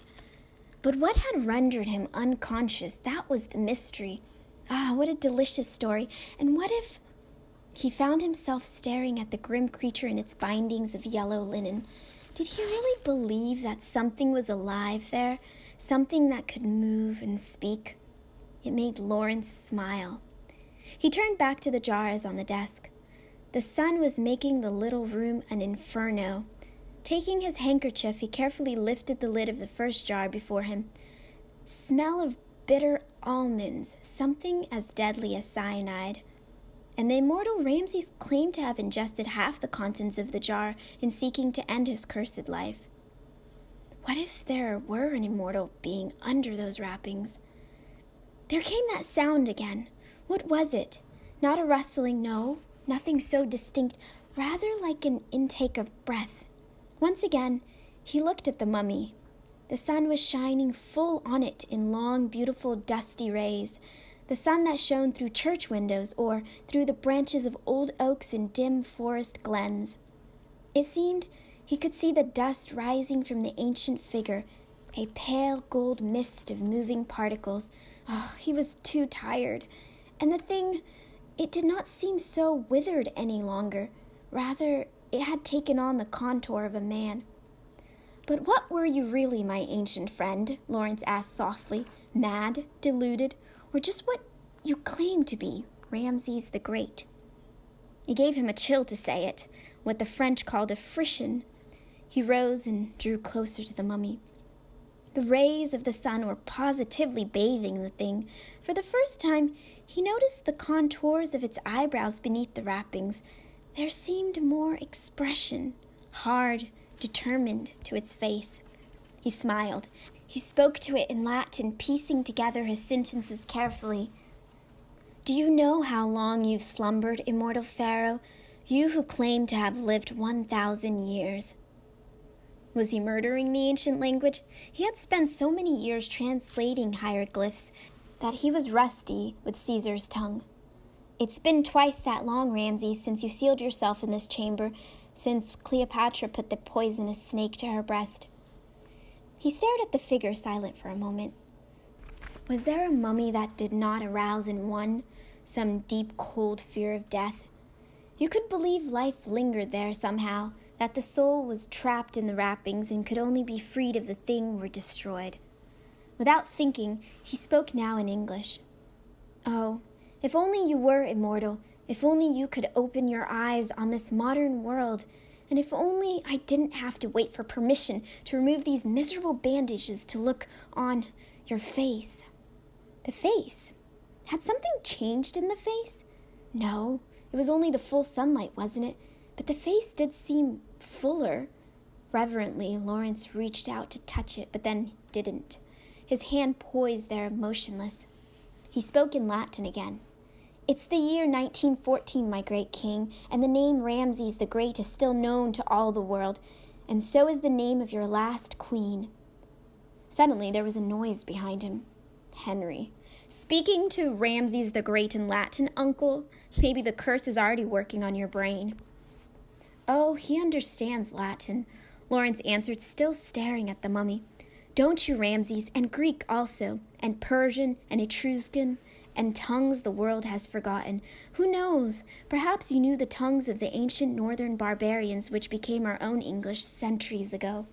But what had rendered him unconscious? That was the mystery. Ah, what a delicious story. And what if... He found himself staring at the grim creature in its bindings of yellow linen. Did he really believe that something was alive there? Something that could move and speak? It made Lawrence smile. He turned back to the jars on the desk. The sun was making the little room an inferno. Taking his handkerchief, he carefully lifted the lid of the first jar before him. Smell of bitter almonds, something as deadly as cyanide. And the immortal Ramses claimed to have ingested half the contents of the jar in seeking to end his cursed life. What if there were an immortal being under those wrappings? There came that sound again. What was it? Not a rustling, no, nothing so distinct, rather like an intake of breath. Once again, he looked at the mummy. The sun was shining full on it in long, beautiful, dusty rays, the sun that shone through church windows or through the branches of old oaks in dim forest glens. It seemed he could see the dust rising from the ancient figure, a pale gold mist of moving particles. Oh, he was too tired. And the thing, it did not seem so withered any longer. Rather, it had taken on the contour of a man. "But what were you really, my ancient friend?" Lawrence asked softly. "Mad, deluded, or just what you claim to be, Ramses the Great?" It gave him a chill to say it, what the French called a frisson. He rose and drew closer to the mummy. The rays of the sun were positively bathing the thing. For the first time, he noticed the contours of its eyebrows beneath the wrappings. There seemed more expression, hard, determined, to its face. He smiled. He spoke to it in Latin, piecing together his sentences carefully. "Do you know how long you've slumbered, immortal Pharaoh, you who claim to have lived 1,000 years?" Was he murdering the ancient language? He had spent so many years translating hieroglyphs that he was rusty with Caesar's tongue. "It's been twice that long, Ramses, since you sealed yourself in this chamber, since Cleopatra put the poisonous snake to her breast." He stared at the figure, silent for a moment. Was there a mummy that did not arouse in one some deep, cold fear of death? You could believe life lingered there somehow, that the soul was trapped in the wrappings and could only be freed if the thing were destroyed. Without thinking, he spoke now in English. "Oh, if only you were immortal, if only you could open your eyes on this modern world, and if only I didn't have to wait for permission to remove these miserable bandages to look on your face." The face? Had something changed in the face? No, it was only the full sunlight, wasn't it? But the face did seem fuller. Reverently, Lawrence reached out to touch it, but then didn't. His hand poised there, motionless. He spoke in Latin again. "It's the year 1914, my great king, and the name Ramses the Great is still known to all the world, and so is the name of your last queen." Suddenly, there was a noise behind him. Henry. "Speaking to Ramses the Great in Latin, uncle? Maybe the curse is already working on your brain." "Oh, he understands Latin," Lawrence answered, still staring at the mummy. "Don't you, Ramses? And Greek also, and Persian, and Etruscan, and tongues the world has forgotten. Who knows? Perhaps you knew the tongues of the ancient northern barbarians which became our own English centuries ago."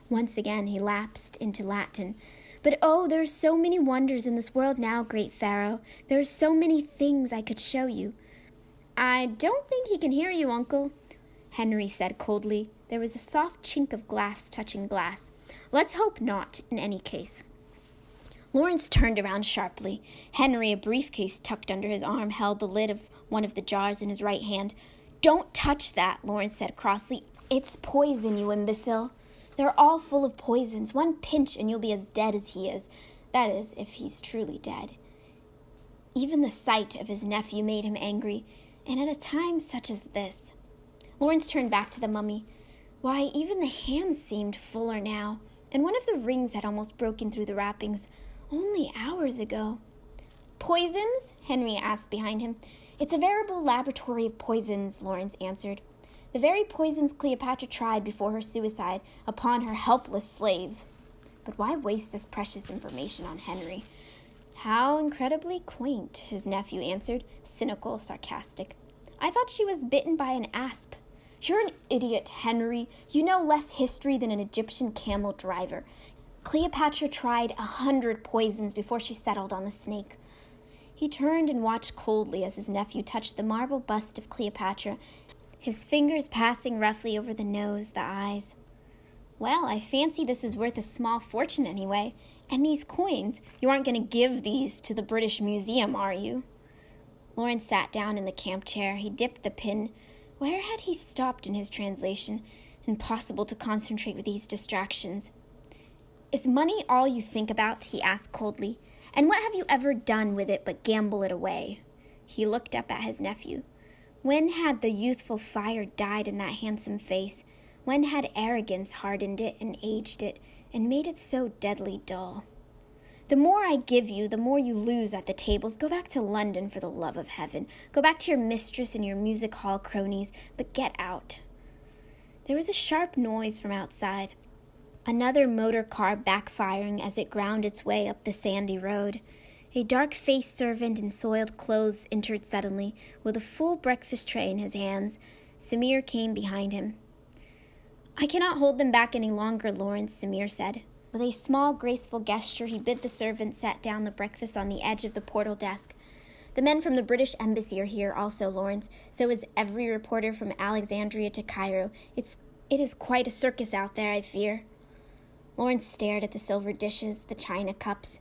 Once again he lapsed into Latin. "But oh, there are so many wonders in this world now, great Pharaoh. There are so many things I could show you." "I don't think he can hear you, uncle," Henry said coldly. There was a soft chink of glass touching glass. "Let's hope not, in any case." Lawrence turned around sharply. Henry, a briefcase tucked under his arm, held the lid of one of the jars in his right hand. "Don't touch that," Lawrence said crossly. "It's poison, you imbecile. They're all full of poisons. One pinch and you'll be as dead as he is. That is, if he's truly dead." Even the sight of his nephew made him angry, and at a time such as this. Lawrence turned back to the mummy. Why, even the hands seemed fuller now, and one of the rings had almost broken through the wrappings. Only hours ago. "Poisons?" Henry asked behind him. "It's a veritable laboratory of poisons," Lawrence answered. "The very poisons Cleopatra tried before her suicide upon her helpless slaves." But why waste this precious information on Henry? "How incredibly quaint," his nephew answered, cynical, sarcastic. "I thought she was bitten by an asp." "You're an idiot, Henry. You know less history than an Egyptian camel driver. Cleopatra tried 100 poisons before she settled on the snake." He turned and watched coldly as his nephew touched the marble bust of Cleopatra. his fingers passing roughly over the nose, the eyes. "Well, I fancy this is worth a small fortune anyway. And these coins, you aren't going to give these to the British Museum, are you?" Lawrence sat down in the camp chair. He dipped the pin. Where had he stopped in his translation? Impossible to concentrate with these distractions. "Is money all you think about?" he asked coldly. "And what have you ever done with it but gamble it away?" He looked up at his nephew. When had the youthful fire died in that handsome face? When had arrogance hardened it and aged it and made it so deadly dull? "The more I give you, the more you lose at the tables. Go back to London, for the love of heaven. Go back to your mistress and your music hall cronies, but get out." There was a sharp noise from outside. Another motor car backfiring as it ground its way up the sandy road. A dark-faced servant in soiled clothes entered suddenly, with a full breakfast tray in his hands. Samir came behind him. "I cannot hold them back any longer, Lawrence," Samir said. With a small, graceful gesture, he bid the servant set down the breakfast on the edge of the portal desk. "The men from the British Embassy are here also, Lawrence. So is every reporter from Alexandria to Cairo. It is quite a circus out there, I fear." Lawrence stared at the silver dishes, the china cups.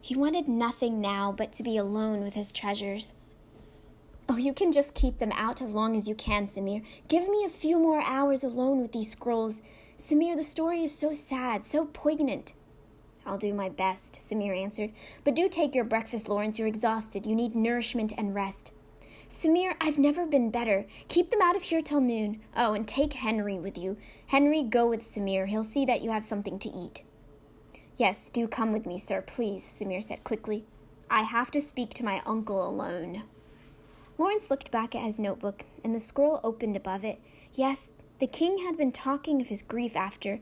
He wanted nothing now but to be alone with his treasures. "Oh, you can just keep them out as long as you can, Samir. Give me a few more hours alone with these scrolls. Samir, the story is so sad, so poignant." "I'll do my best," Samir answered. "But do take your breakfast, Lawrence. You're exhausted. You need nourishment and rest." "Samir, I've never been better. Keep them out of here till noon. Oh, and take Henry with you. Henry, go with Samir. He'll see that you have something to eat." "Yes, do come with me, sir, please," Samir said quickly. "I have to speak to my uncle alone." Lawrence looked back at his notebook, and the scroll opened above it. Yes, the king had been talking of his grief after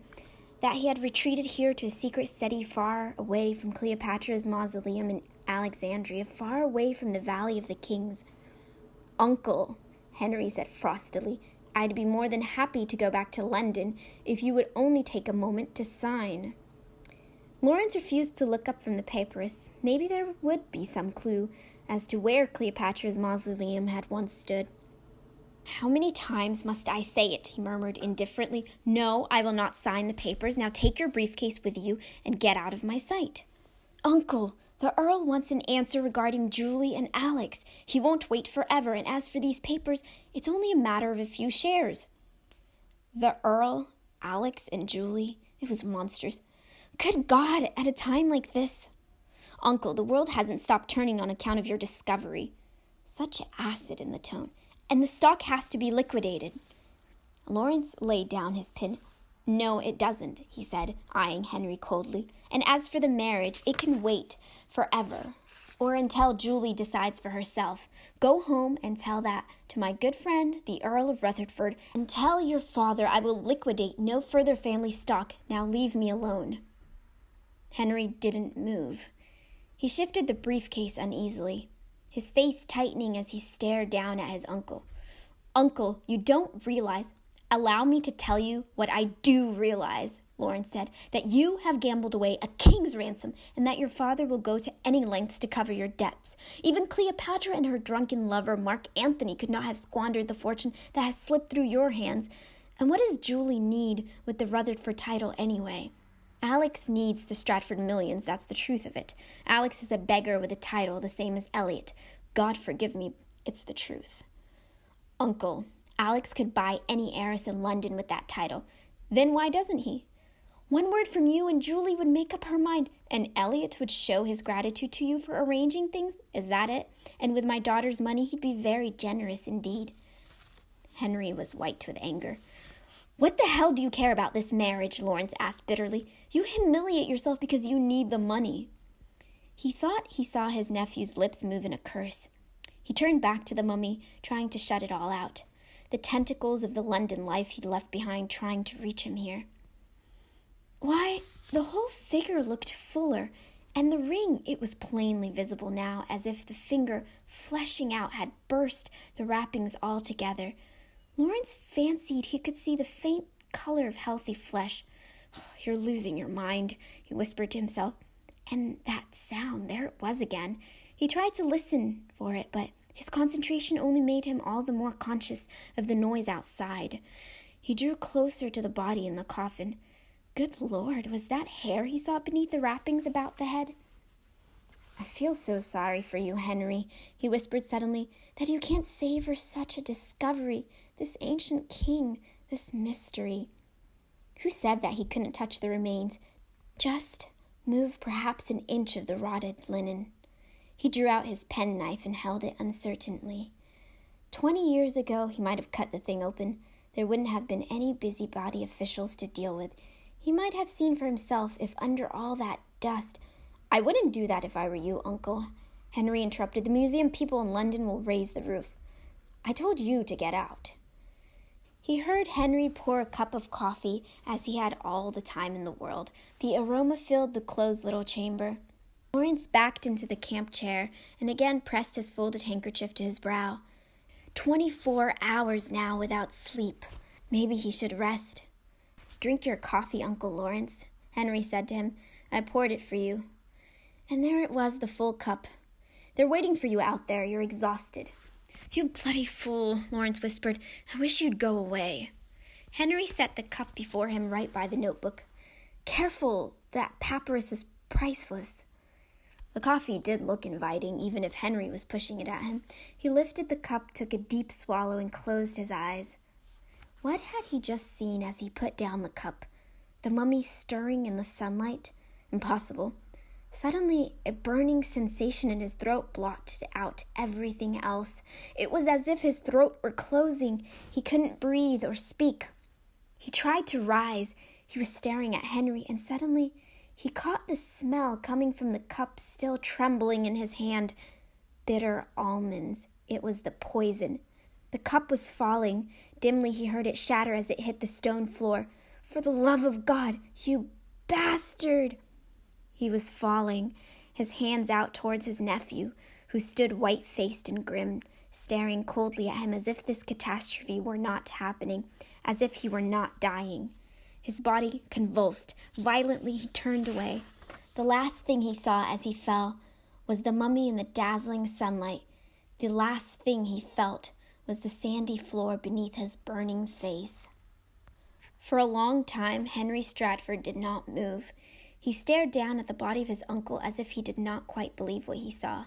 that he had retreated here to a secret study far away from Cleopatra's mausoleum in Alexandria, far away from the Valley of the Kings. "Uncle," Henry said frostily, "I'd be more than happy to go back to London if you would only take a moment to sign." Lawrence refused to look up from the papyrus. Maybe there would be some clue as to where Cleopatra's mausoleum had once stood. "How many times must I say it?" he murmured indifferently. "No, I will not sign the papers. Now take your briefcase with you and get out of my sight." "Uncle, the Earl wants an answer regarding Julie and Alex. He won't wait forever, and as for these papers, it's only a matter of a few shares." The Earl, Alex, and Julie. It was monstrous. Good God, at a time like this. "Uncle, the world hasn't stopped turning on account of your discovery." Such acid in the tone. "And the stock has to be liquidated." Lawrence laid down his pen. "No, it doesn't," he said, eyeing Henry coldly. "And as for the marriage, it can wait forever, or until Julie decides for herself. Go home and tell that to my good friend, the Earl of Rutherford, and tell your father I will liquidate no further family stock. Now leave me alone." Henry didn't move. He shifted the briefcase uneasily, his face tightening as he stared down at his uncle. "Uncle, you don't realize—" "Allow me to tell you what I do realize," Lawrence said, "that you have gambled away a king's ransom, and that your father will go to any lengths to cover your debts. Even Cleopatra and her drunken lover, Mark Antony, could not have squandered the fortune that has slipped through your hands. And what does Julie need with the Rutherford title anyway? Alex needs the Stratford millions, that's the truth of it. Alex is a beggar with a title, the same as Elliot. God forgive me, it's the truth." "Uncle, Alex could buy any heiress in London with that title. Then why doesn't he? One word from you and Julie would make up her mind, and Elliot would show his gratitude to you for arranging things. Is that it? And with my daughter's money, he'd be very generous indeed." Henry was white with anger. "What the hell do you care about this marriage?" Lawrence asked bitterly. "You humiliate yourself because you need the money." He thought he saw his nephew's lips move in a curse. He turned back to the mummy, trying to shut it all out. The tentacles of the London life he'd left behind trying to reach him here. Why, the whole figure looked fuller, and the ring, it was plainly visible now, as if the finger, fleshing out, had burst the wrappings altogether. Lawrence fancied he could see the faint color of healthy flesh. "Oh, you're losing your mind," he whispered to himself. And that sound, there it was again. He tried to listen for it, but His concentration only made him all the more conscious of the noise outside. He drew closer to the body in the coffin. Good Lord, was that hair he saw beneath the wrappings about the head? "I feel so sorry for you, Henry," he whispered suddenly, "that you can't savor such a discovery, this ancient king, this mystery." Who said that he couldn't touch the remains? Just move perhaps an inch of the rotted linen. He drew out his penknife and held it uncertainly. 20 years ago, he might have cut the thing open. There wouldn't have been any busybody officials to deal with. He might have seen for himself if under all that dust— "I wouldn't do that if I were you, Uncle," Henry interrupted. "The museum people in London will raise the roof. I told you to get out." He heard Henry pour a cup of coffee as he had all the time in the world. The aroma filled the closed little chamber. Lawrence backed into the camp chair and again pressed his folded handkerchief to his brow. 24 hours now without sleep. Maybe he should rest. "Drink your coffee, Uncle Lawrence," Henry said to him. "I poured it for you." And there it was, the full cup. "They're waiting for you out there. You're exhausted." "You bloody fool," Lawrence whispered. "I wish you'd go away." Henry set the cup before him right by the notebook. "Careful, that papyrus is priceless." The coffee did look inviting, even if Henry was pushing it at him. He lifted the cup, took a deep swallow, and closed his eyes. What had he just seen as he put down the cup? The mummy stirring in the sunlight? Impossible. Suddenly, a burning sensation in his throat blotted out everything else. It was as if his throat were closing. He couldn't breathe or speak. He tried to rise. He was staring at Henry, and suddenly he caught the smell coming from the cup still trembling in his hand. Bitter almonds. It was the poison. The cup was falling. Dimly he heard it shatter as it hit the stone floor. "For the love of God, you bastard!" He was falling, his hands out towards his nephew, who stood white-faced and grim, staring coldly at him as if this catastrophe were not happening, as if he were not dying. His body convulsed. Violently he turned away. The last thing he saw as he fell was the mummy in the dazzling sunlight. The last thing he felt was the sandy floor beneath his burning face. For a long time, Henry Stratford did not move. He stared down at the body of his uncle as if he did not quite believe what he saw.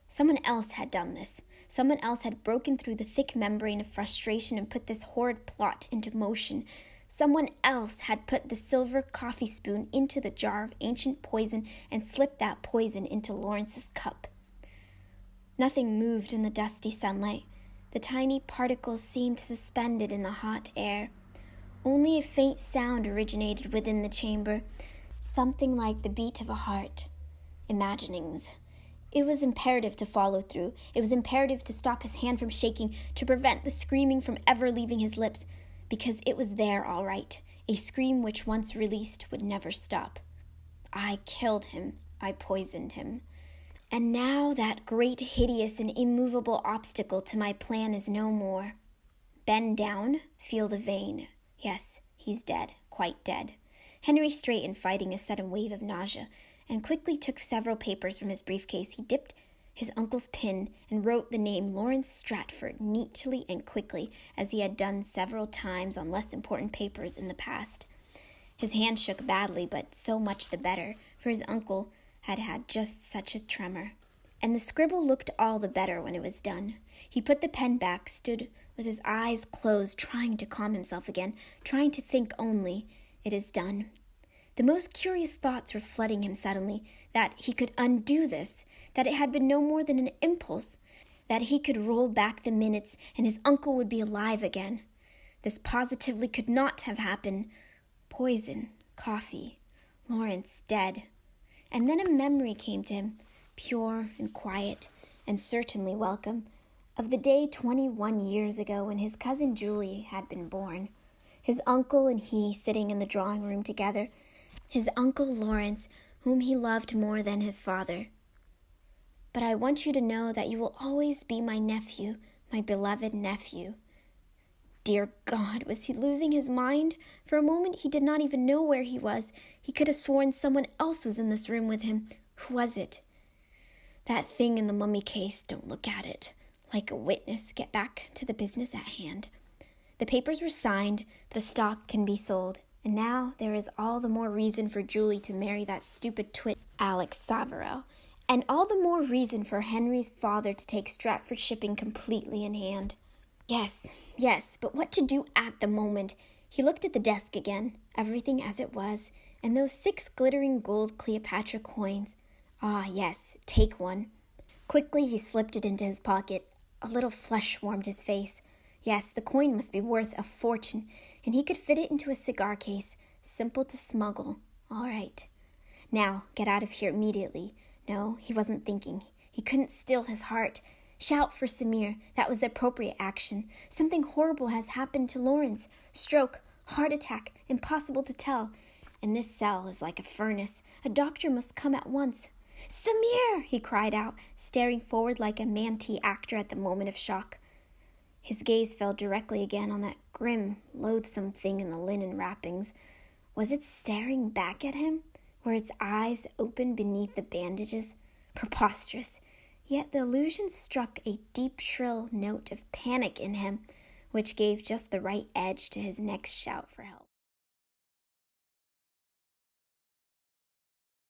Someone else had done this. Someone else had broken through the thick membrane of frustration and put this horrid plot into motion. Someone else had put the silver coffee spoon into the jar of ancient poison and slipped that poison into Lawrence's cup. Nothing moved in the dusty sunlight. The tiny particles seemed suspended in the hot air. Only a faint sound originated within the chamber, something like the beat of a heart. Imaginings. It was imperative to follow through. It was imperative to stop his hand from shaking, to prevent the screaming from ever leaving his lips, because it was there all right, a scream which once released would never stop. "I killed him. I poisoned him. And now that great, hideous, and immovable obstacle to my plan is no more. Bend down, feel the vein. Yes, he's dead, quite dead." Henry straightened, fighting a sudden wave of nausea, and quickly took several papers from his briefcase. He dipped his uncle's pen and wrote the name Lawrence Stratford neatly and quickly, as he had done several times on less important papers in the past. His hand shook badly, but so much the better, for his uncle had had just such a tremor. And the scribble looked all the better when it was done. He put the pen back, stood with his eyes closed, trying to calm himself again, trying to think only. It is done. The most curious thoughts were flooding him suddenly, that he could undo this, that it had been no more than an impulse, that he could roll back the minutes and his uncle would be alive again. This positively could not have happened. Poison, coffee, Lawrence dead. And then a memory came to him, pure and quiet, and certainly welcome, of the day 21 years ago when his cousin Julie had been born. His uncle and he sitting in the drawing room together, his Uncle Lawrence, whom he loved more than his father. "But I want you to know that you will always be my nephew, my beloved nephew." Dear God, was he losing his mind? For a moment he did not even know where he was. He could have sworn someone else was in this room with him. Who was it? That thing in the mummy case. Don't look at it. like a witness, get back to the business at hand. The papers were signed, the stock can be sold, and now there is all the more reason for Julie to marry that stupid twit, Alex Savero, and all the more reason for Henry's father to take Stratford shipping completely in hand. Yes, but what to do at the moment? He looked at the desk again, everything as it was, and those 6 glittering gold Cleopatra coins. Ah, yes, take one. Quickly he slipped it into his pocket. A little flush warmed his face. Yes, the coin must be worth a fortune, and he could fit it into a cigar case, simple to smuggle. All right. Now, get out of here immediately. No, he wasn't thinking. He couldn't still his heart. Shout for Samir. That was the appropriate action. Something horrible has happened to Lawrence. Stroke, heart attack, impossible to tell. And this cell is like a furnace. A doctor must come at once. Samir! He cried out, staring forward like a Manti actor at the moment of shock. His gaze fell directly again on that grim, loathsome thing in the linen wrappings. Was it staring back at him? Were its eyes open beneath the bandages? Preposterous. Yet the illusion struck a deep, shrill note of panic in him, which gave just the right edge to his next shout for help.